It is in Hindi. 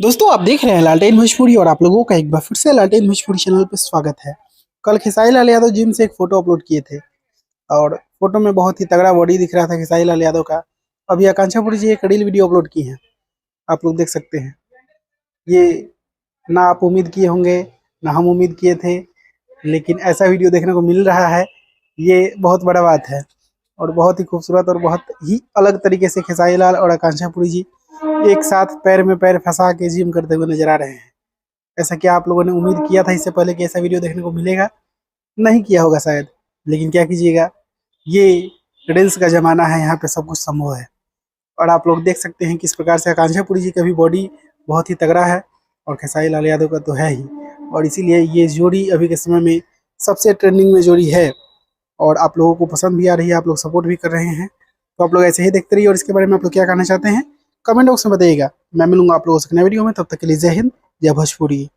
दोस्तों आप देख रहे हैं लालटेन भोजपुरी और आप लोगों का एक बार फिर से लालटेन भोजपुरी चैनल पर स्वागत है। कल खेसारी लाल यादव जिम से एक फोटो अपलोड किए थे और फोटो में बहुत ही तगड़ा बॉडी दिख रहा था खेसारी लाल यादव का। अभी आकांक्षा पुरी जी एक रील वीडियो अपलोड की है, आप लोग देख सकते हैं। ये ना आप उम्मीद किए होंगे ना हम उम्मीद किए थे, लेकिन ऐसा वीडियो देखने को मिल रहा है, ये बहुत बड़ा बात है। और बहुत ही खूबसूरत और बहुत ही अलग तरीके से खेसारी लाल और आकांक्षा पुरी जी एक साथ पैर में पैर फंसा के जिम करते हुए नजर आ रहे हैं। ऐसा क्या आप लोगों ने उम्मीद किया था इससे पहले कि ऐसा वीडियो देखने को मिलेगा? नहीं किया होगा शायद, लेकिन क्या कीजिएगा, ये रील्स का ज़माना है, यहाँ पे सब कुछ संभव है। और आप लोग देख सकते हैं किस प्रकार से आकांक्षा पुरी जी का भी बॉडी बहुत ही तगड़ा है और खेसारी लाल यादव का तो है ही। और इसीलिए ये जोड़ी अभी के समय में सबसे ट्रेंडिंग में जोड़ी है और आप लोगों को पसंद भी आ रही है, आप लोग सपोर्ट भी कर रहे हैं। तो आप लोग ऐसे ही देखते रहिए और इसके बारे में आप लोग क्या कहना चाहते हैं कमेंट बॉक्स में बताइएगा। मैं मिलूंगा आप लोगों से नए वीडियो में, तब तक के लिए जय हिंद, जय भोजपुरी।